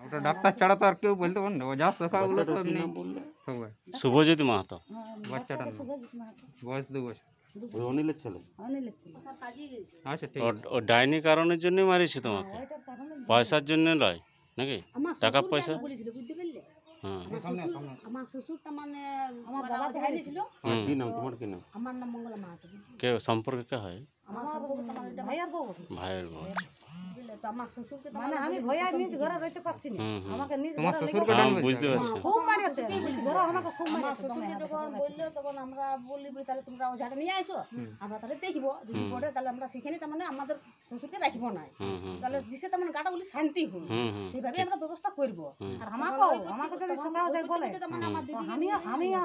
ওটা ডাক্তার ছাড়া তো আর কেউ বলতে পারে না, ওঝা সখাগুলো তো নেই। শুভজিৎ মাহাতো, বাচ্চাটার নাম, বয়স 2 বছর। ওই অনিলের ছেলে। আচ্ছা ঠিক আছে। ও ডাইনি কারণের জন্য মারিছে তোমাকে, পয়সার জন্য নয় নাকি? টাকা পয়সা। হ্যাঁ, আমার শ্বশুরটা মানে আমার বাবা ঝাইলে ছিল। কি নাম তোমার, কি নাম? আমার নাম মঙ্গলা মাহাতো। কে সম্পর্কে কে হয়? আমার সম্পর্কে তো আমার এটা ভাইয়ার বউ। ভাইয়ের বউ। বুঝলে তো আমার শ্বশুরকে তো মানে আমি ভয়ে নিজ ঘরে রইতে পারছি না, আমাকে নিজ তোমার ঘরে শ্বশুরকে হ্যাঁ, ডাকবে? বুঝতে পারছি। খুব মারিয়েছে, নিজ ঘরে আমাকে খুব আমার মারিয়েছে। শ্বশুরকে যখন বললো তখন আমরা বললি তাহলে তোমরা ওঝাটা নিয়ে আসো, আমরা তাহলে দেখবো, যদি পড়ে তাহলে আমরা সেখানে তার মানে আমাদের শ্বশুরকে রাখবো না, তাহলে দিছে তার মানে গাটা বলি শান্তি হোক, সেইভাবে আমরা ব্যবস্থা করবো। আর আমাকে যদি সকাল যায় বলে, তার মানে আমার দিদি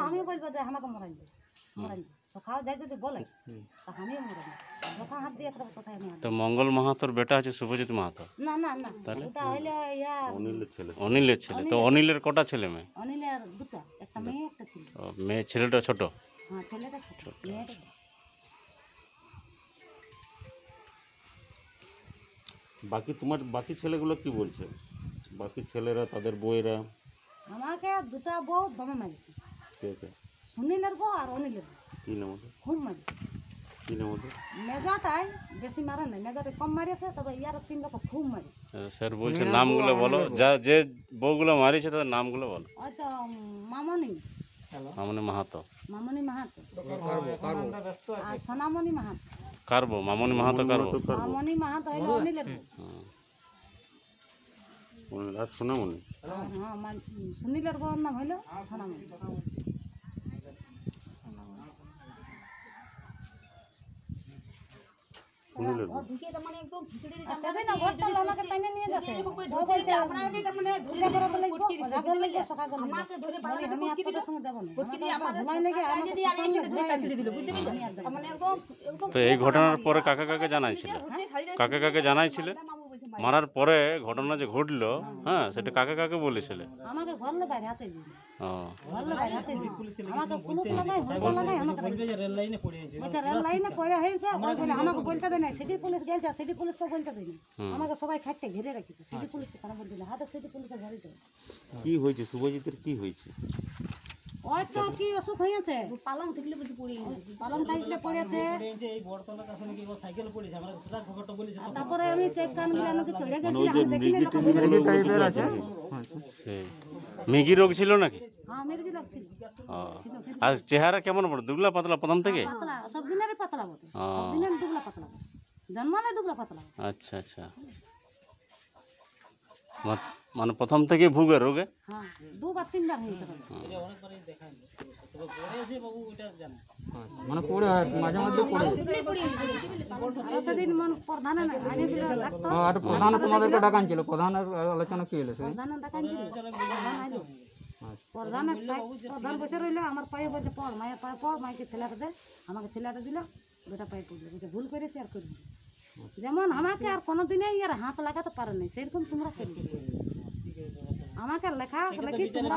আমি বলবো যে আমাকে মরাই সকাল যায় যদি বলে তা আমিও মরাই যখন হাত দিয়ে কোথায় আমি তো মঙ্গল মাহাতোর বেটা হচ্ছে শুভজিৎ মাহাতো, না না না, ওটা হইলে অনিলের ছেলে। অনিলের ছেলে। তো অনিলের কটা ছেলে মেয়ে? অনিলের দুটো, একটা মেয়ে একটা ছেলে। ও, মেয়ে ছেলেটা ছোট। হ্যাঁ ছেলেটা ছোট, মেয়েটা বড়। বাকি ছেলেগুলো কি বলছে? বাকি ছেলেরা, তাদের বউয়েরা? আমাকে দুটা বউ দমে মারিছে, কে কে? সুনীলের বউ আর অনিলের বউ কি নাম ওদের? খুব মারিছে। কি নাম ওদের? মেজাটাই বেশি মারে নাই, মেজাটা কম মারিয়েছে, তবে ইয়ার 3 লোক খুব মারিছে। স্যার বলছে নামগুলো বলো, যে বউগুলো মারিছে তাদের নামগুলো বলো। ওই তো মামনি মাহাতো, মামনি মাহাতো আর সোনামণি মাহাতো। কারবো মামনি মাহাতো, কারবো। মামনি মাহাতো হইলো অনিলের বউ। অনিল আর সোনামণি। হ্যাঁ সুনীলের বউর নাম হইলো সোনামণি। অনিলের বউ। ঢুকিয়ে তার মানে একদম খিচুড়ি দিয়ে সেদিন ঘরটা আমাকে টেনে নিয়ে যাচ্ছে, ও বলছে আপনাকে তার মানে ধুলে করে তো লাগবো, জাগর লাগবো, সকাল করে আমাকে ধরে বলি আমি আপনাদের সঙ্গে যাব না, ভটকি দিয়ে আমাকে আমাদের ধুলাই লাগে, আমাকে যদি আমি সঙ্গে ধরে ধুলাই কাচড়ি দিল, বুঝতে পারলি? মানে একদম তো এই ঘটনার পরে কাকে কাকে জানাইছিল? কাকে কাকে জানাইছিলে? মারার পরে ঘটনা যে ঘটলো, হ্যাঁ, সেটা কাকে কাকে বলেছিলে? আমাকে ঘরলে বাইরে হাতে দিল, ও, ঘরলে বাইরে হাতে দিল, আমাকে কুলুপ লাগাই হলকা লাগাই, আমাকে রেল লাইনে পড়ে হয়েছে, ওই বলে আমাকে বলতে দেয় না, সিটি পুলিশ গেছে, সিটি পুলিশকে বলতে দেয় না, আমাকে সবাই খাটতে ঘিরে রেখেছে, সিটি পুলিশকে কেন বলতে না, হাতে সিটি পুলিশকে ঘরে দেয়। কি হয়েছে শুভজিতের, কি হয়েছে? ওই তো কি অসুখ হয়েছে, পালং থাকলে বুঝি পড়ি পালং টাইপলে পড়েছে, আর তারপরে আমি চেক কান মিলানো কি চলে গেছি, আমি দেখিনি লোক টাইপের আছে। সেই মিগি রোগ ছিল নাকি? হ্যাঁ মির্গি লাগছিল, ও, আর চেহারা কেমন পড়ে? দুগলা পাতলা প্রথম থেকে? পাতলা, সব দিনেরই পাতলা বটে, সব দিনের দুবলা পাতলা বটে, জন্মালে দুবলা পাতলা। আচ্ছা আচ্ছা, মানে প্রথম থেকে ভুগে রোগে? হ্যাঁ 2 বা 3 বার হয়েছে। মানে পড়ে মাঝে মধ্যে পড়ে। আর সেদিন মন প্রধান না আনিছিল ডাক্তার, আর প্রধান তোমাদেরকে ডাকান ছিল, প্রধানের আলোচনা কি হলো? প্রধান ডাকান ছিল, প্রধান আইলো, প্রধান বসে রইলো, আমার পায়ে বলছে পড়, মায়ের পায়ে পড়, মাইকে ছেলেটা দে, আমাকে ছেলেটা দিল, দুটা পায়ে পড়লো, বলছে ভুল করেছি আর করবি, যেমন আমাকে আর কোনোদিনই আর হাত লাগাতে পারে নাই, সেরকম তোমরা করবে, আমাকে লেখা লেখি তোমরা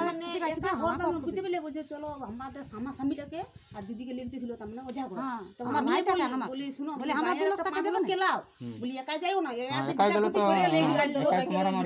বুঝতে পারলে বলছে চলো আমাদের সামাসামিটাকে আর দিদিকে লিখতে ছিল, তার মানে ওঝা ঘর। তো আমার ভাইটাকে আমার বলি শুনো, বলে আমার 2 লোক টাকা দেবে না, কেলাও বলি একা যাইও না, একাই গেলে তো